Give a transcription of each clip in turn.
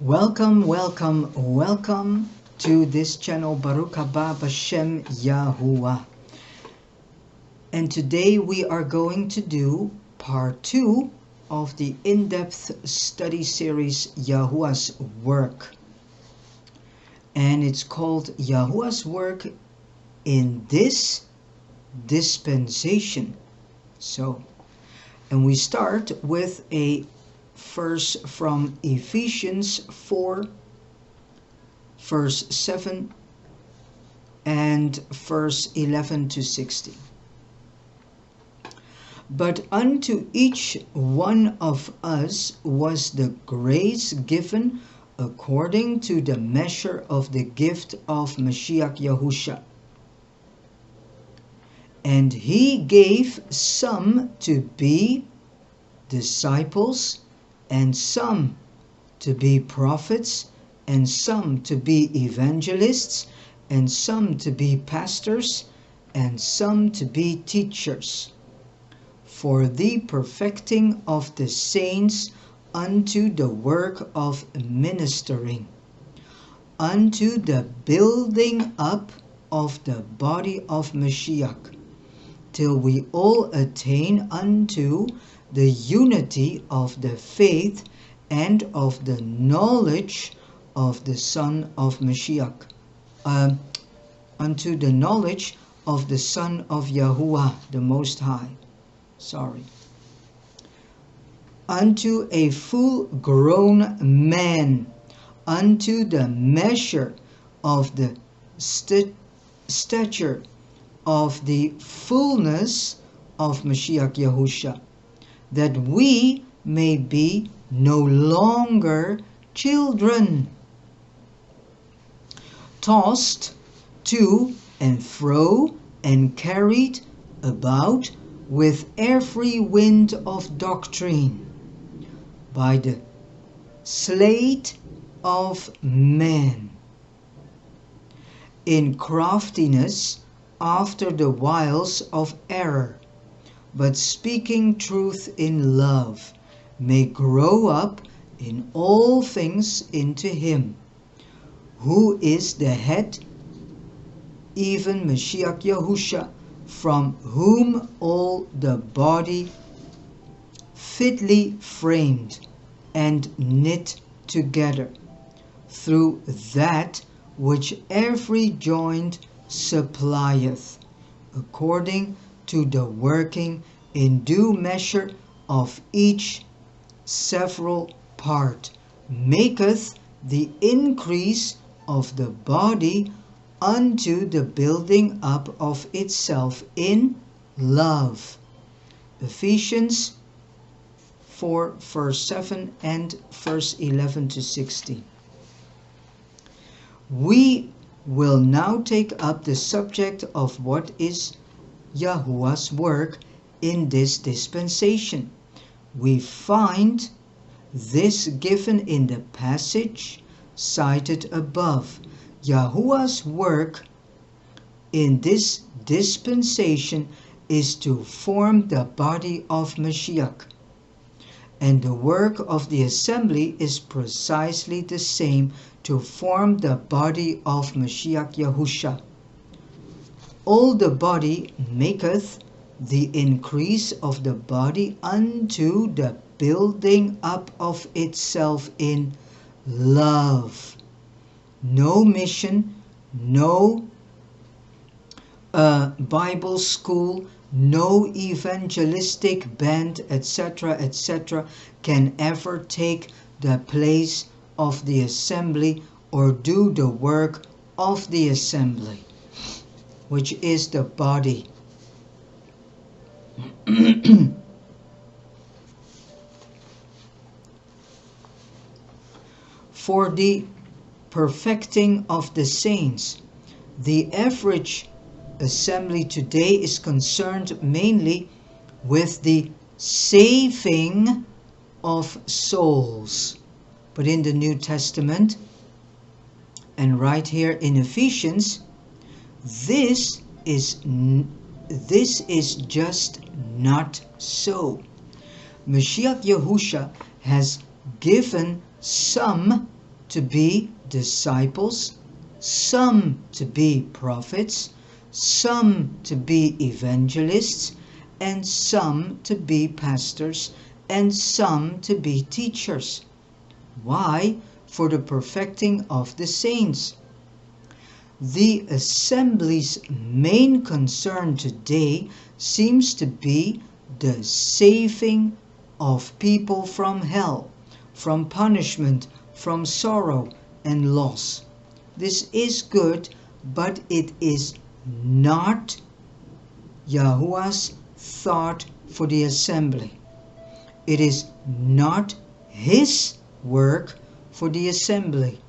Welcome, welcome, welcome to this channel Baruch haba Bashem Yahuwah. And today we are going to do part 2 of the in-depth study series Yahuwah's Work. And it's called Yahuwah's Work in this dispensation. And we start with a verse from Ephesians 4, verse 7 and verse 11 to 16. But unto each one of us was the grace given according to the measure of the gift of Mashiach Yahusha. And he gave some to be disciples, and some to be prophets, and some to be evangelists, and some to be pastors, and some to be teachers, for the perfecting of the saints unto the work of ministering, unto the building up of the body of Mashiach, till we all attain unto the unity of the faith and of the knowledge of the Son of Mashiach, unto the knowledge of the Son of Yahuwah, the Most High. Unto a full-grown man, unto the measure of the stature of the fullness of Mashiach Yahusha, that we may be no longer children, tossed to and fro and carried about with every wind of doctrine, by the sleight of man, in craftiness after the wiles of error, but speaking truth in love, may grow up in all things into him, who is the head, even Mashiach Yahusha, from whom all the body fitly framed and knit together, through that which every joint supplieth, according to the working in due measure of each several part, maketh the increase of the body unto the building up of itself in love. Ephesians 4 verse 7 and verse 11 to 16. We will now take up the subject of what is Yahuwah's work in this dispensation. We find this given in the passage cited above. Yahuwah's work in this dispensation is to form the body of Mashiach, and the work of the assembly is precisely the same, to form the body of Mashiach Yahusha. All the body maketh the increase of the body unto the building up of itself in love. No mission, no Bible school, no evangelistic band, etc., etc., can ever take the place of the assembly or do the work of the assembly, which is the body. For the perfecting of the saints, the average assembly today is concerned mainly with the saving of souls. But in the New Testament, and right here in Ephesians, this is just not so. Mashiach Yahusha has given some to be disciples, some to be prophets, some to be evangelists, and some to be pastors, and some to be teachers. Why? For the perfecting of the saints. The assembly's main concern today seems to be the saving of people from hell, from punishment, from sorrow and loss. This is good, but it is not Yahuwah's thought for the assembly. It is not his work for the assembly.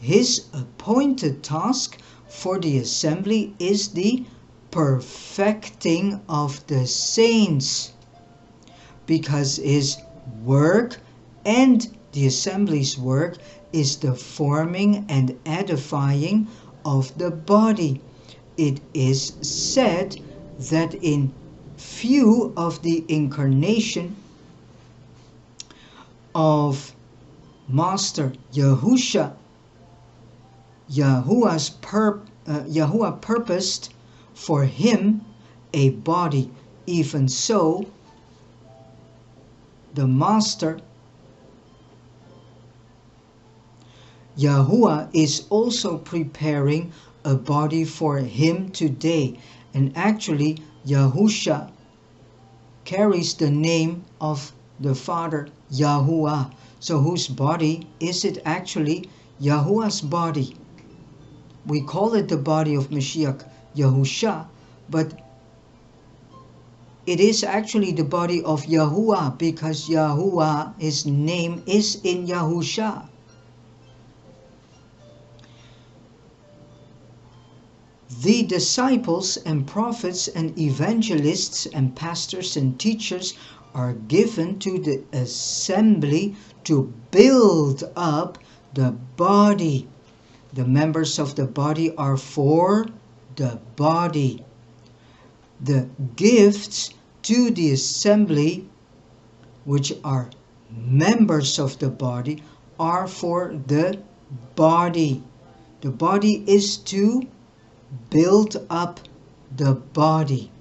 His appointed task for the assembly is the perfecting of the saints, because his work and the assembly's work is the forming and edifying of the body. It is said that in view of the incarnation of Master Yahusha, Yahuwah purposed for him a body. Even so, the Master Yahuwah is also preparing a body for him today. And actually, Yahusha carries the name of the Father, Yahuwah. So whose body is it actually? Yahuwah's body. We call it the body of Mashiach, Yahusha, but it is actually the body of Yahuwah, because Yahuwah, his name is in Yahusha. The disciples and prophets and evangelists and pastors and teachers are given to the assembly to build up the body. The members of the body are for the body. The gifts to the assembly, which are members of the body, are for the body. The body is to build up the body.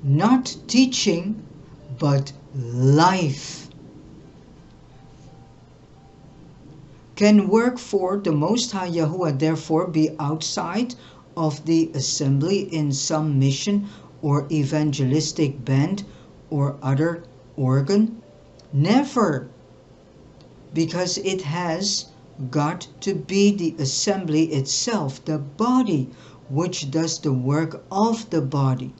Not teaching, but life can work for the Most High Yahuwah, therefore be outside of the assembly in some mission or evangelistic band or other organ? Never, because it has got to be the assembly itself, the body, which does the work of the body.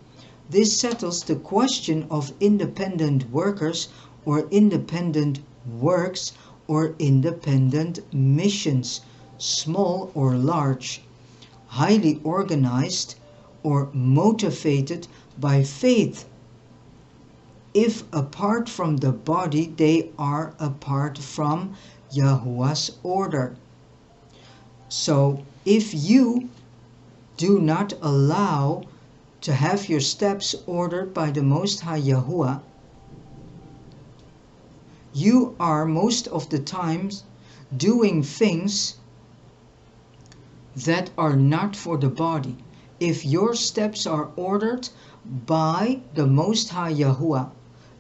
This settles the question of independent workers or independent works or independent missions, small or large, highly organized or motivated by faith. If apart from the body, they are apart from Yahuwah's order. So if you do not allow to have your steps ordered by the Most High Yahuwah, you are most of the times doing things that are not for the body. If your steps are ordered by the Most High Yahuwah,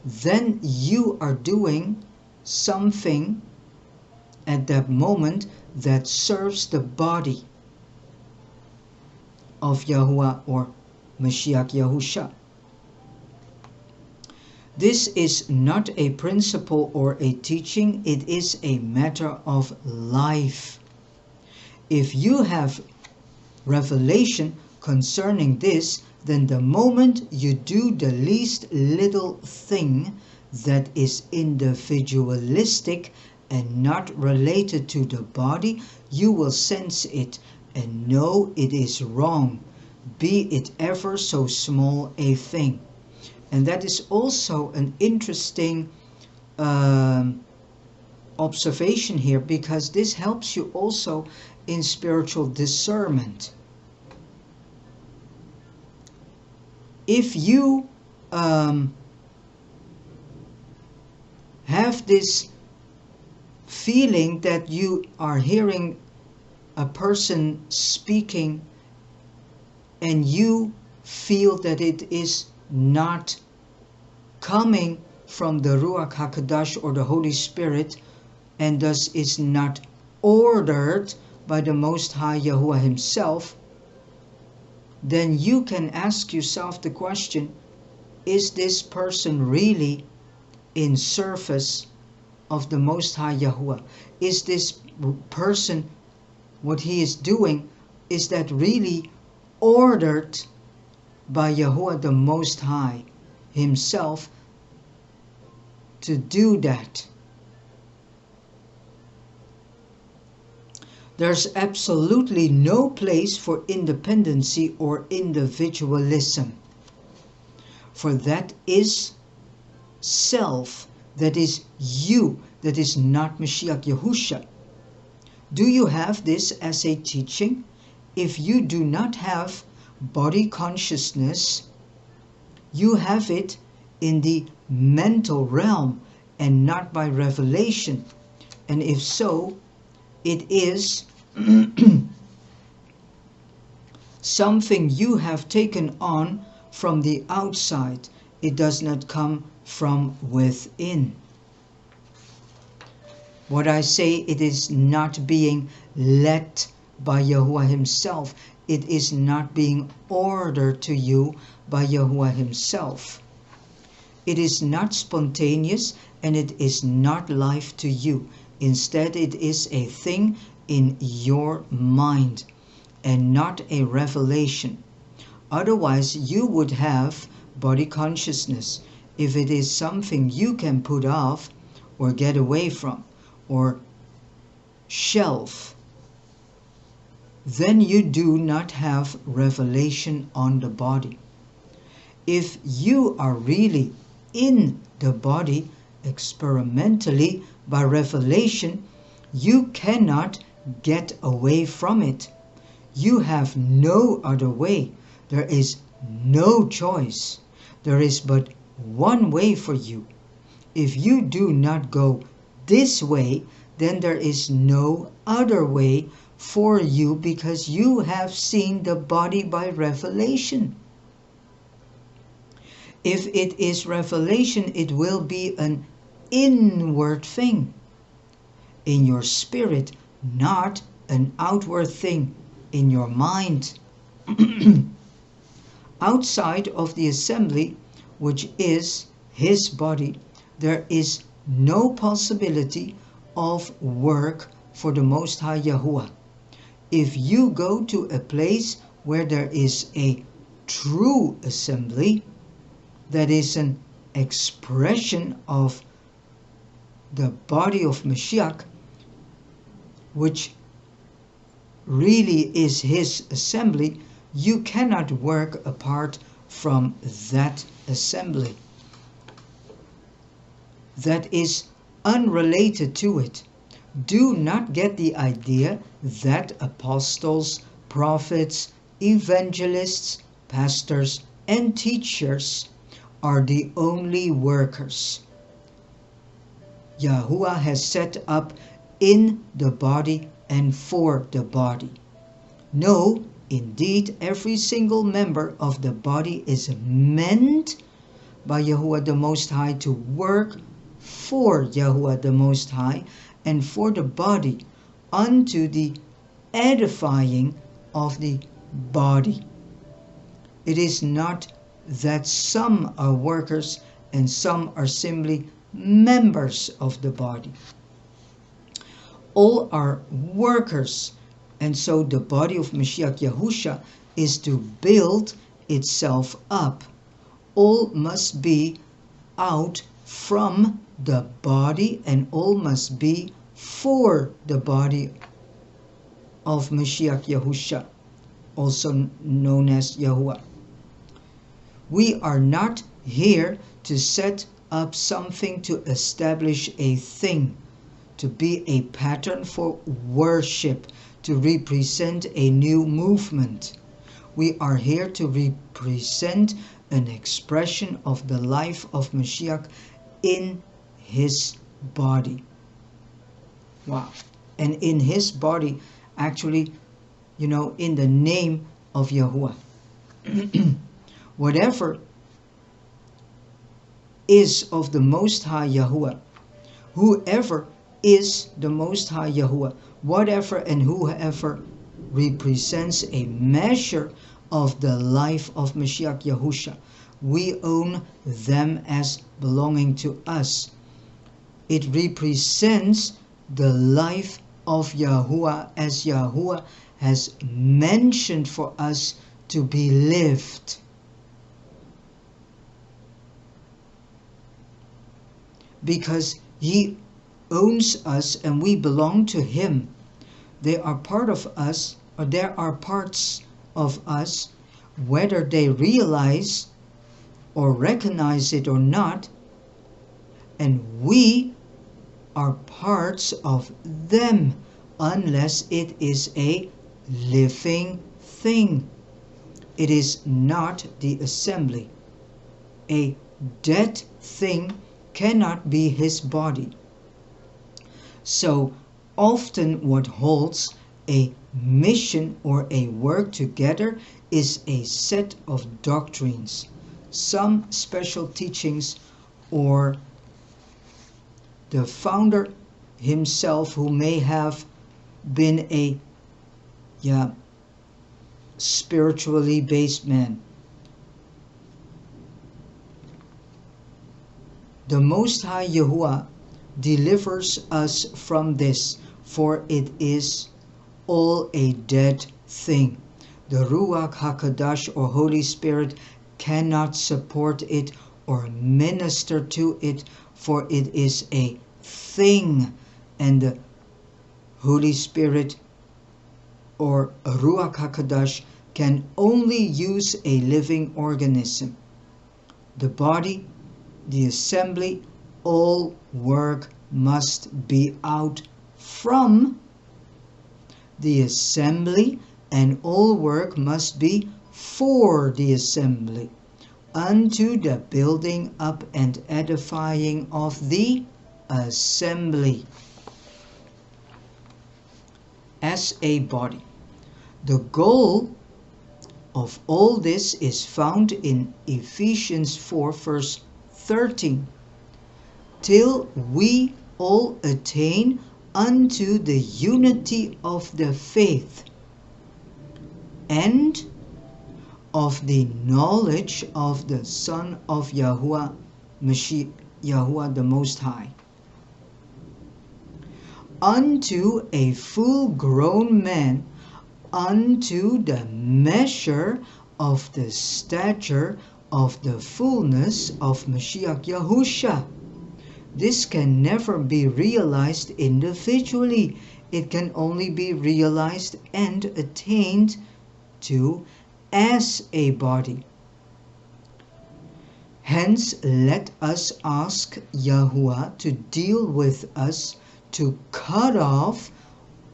then you are doing something at that moment that serves the body of Yahuwah or Mashiach Yahusha. This is not a principle or a teaching, it is a matter of life. If you have revelation concerning this, then the moment you do the least little thing that is individualistic and not related to the body, you will sense it and know it is wrong, be it ever so small a thing. And that is also an interesting observation here, because this helps you also in spiritual discernment. If you have this feeling that you are hearing a person speaking and you feel that it is not coming from the Ruach HaKodesh or the Holy Spirit, and thus is not ordered by the Most High Yahuwah Himself, then you can ask yourself the question, is this person really in service of the Most High Yahuwah? Is this person, what he is doing, is that really ordered by Yahuwah the Most High Himself to do that? There's absolutely no place for independency or individualism, for that is self, that is you, that is not Mashiach Yahusha. Do you have this as a teaching? If you do not have body consciousness, you have it in the mental realm and not by revelation. And if so, it is something you have taken on from the outside. It does not come from within. What I say, it is not being led by Yahuwah Himself. It is not being ordered to you by Yahuwah Himself. It is not spontaneous and it is not life to you. Instead, it is a thing in your mind and not a revelation. Otherwise, you would have body consciousness. If it is something you can put off or get away from or shelf, then you do not have revelation on the body. If you are really in the body experimentally by revelation, you cannot get away from it. You have no other way. There is no choice. There is but one way for you. If you do not go this way, then there is no other way for you, because you have seen the body by revelation. If it is revelation, it will be an inward thing in your spirit, not an outward thing in your mind. Outside of the assembly, which is His body, there is no possibility of work for the Most High Yahuwah. If you go to a place where there is a true assembly, that is an expression of the body of Mashiach, which really is His assembly, you cannot work apart from that assembly. That is unrelated to it. Do not get the idea that apostles, prophets, evangelists, pastors, and teachers are the only workers Yahuwah has set up in the body and for the body. No, indeed, every single member of the body is meant by Yahuwah the Most High to work for Yahuwah the Most High and for the body unto the edifying of the body. It is not that some are workers and some are simply members of the body. All are workers, and so the body of Mashiach Yahusha is to build itself up. All must be out from the body, and all must be for the body of Mashiach Yahusha, also known as Yahuwah. We are not here to set up something to establish a thing, to be a pattern for worship, to represent a new movement. We are here to represent an expression of the life of Mashiach in his body. Wow. And in his body, actually, in the name of Yahuwah. Whatever is of the Most High Yahuwah, whoever is the Most High Yahuwah, whatever and whoever represents a measure of the life of Mashiach Yahusha, we own them as belonging to us. It represents the life of Yahuwah as Yahuwah has mentioned for us to be lived. Because he owns us and we belong to him. They are part of us, or there are parts of us, whether they realize or recognize it or not, and we are parts of them, unless it is a living thing. It is not the assembly. A dead thing cannot be his body. So often what holds a mission or a work together is a set of doctrines, some special teachings, or the founder himself, who may have been a spiritually based man. The Most High Yahuwah delivers us from this, for it is all a dead thing. The Ruach HaKadosh, or Holy Spirit, cannot support it or minister to it, for it is a thing, and the Holy Spirit or Ruach HaKadosh can only use a living organism. The body, the assembly, all work must be out from the assembly, and all work must be for the assembly, unto the building up and edifying of the assembly as a body. The goal of all this is found in Ephesians 4 verse 13. Till we all attain unto the unity of the faith and of the knowledge of the Son of Yahuwah, Mashiach, Yahuwah the Most High, unto a full grown man, unto the measure of the stature of the fullness of Mashiach Yahusha. This can never be realized individually. It can only be realized and attained to as a body. Hence, let us ask Yahuwah to deal with us, to cut off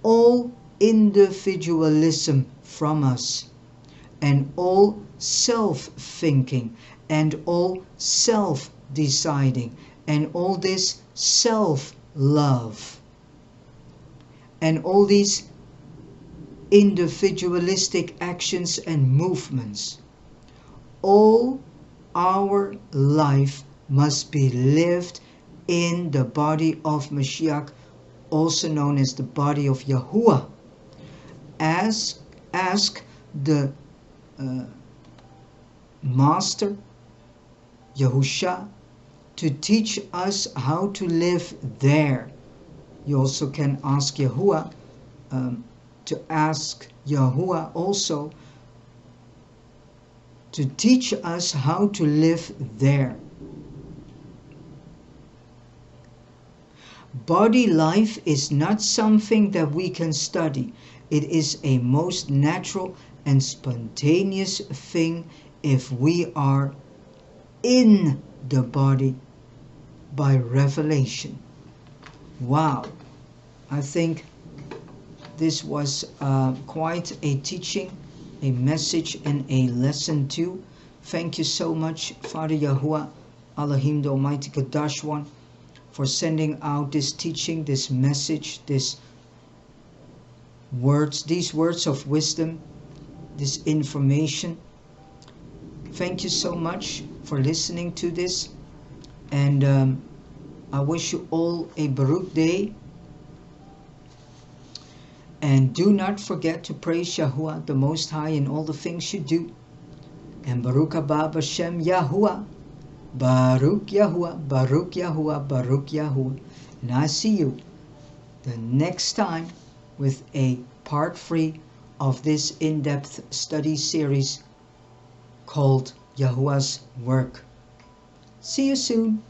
all individualism from us, and all self-thinking, and all self-deciding, and all this self-love, and all these individualistic actions and movements. All our life must be lived in the body of Mashiach, also known as the body of Yahuwah. Ask the Master Yahusha to teach us how to live there. You also can ask Yahuwah, to ask Yahuwah also to teach us how to live there. Body life is not something that we can study. It is a most natural and spontaneous thing if we are in the body by revelation. Wow, I think this was quite a teaching, a message, and a lesson too. Thank you so much, Father Yahuwah, Elohim, the Almighty Kadash One, for sending out this teaching, this message, these words of wisdom, this information. Thank you so much for listening to this, and I wish you all a Baruch day. And do not forget to praise Yahuwah the Most High in all the things you do. And Baruch haba b'Shem Yahuwah. Baruch Yahuwah, Baruch Yahuwah, Baruch Yahuwah. And I see you the next time with a part 3 of this in-depth study series called Yahuwah's Work. See you soon.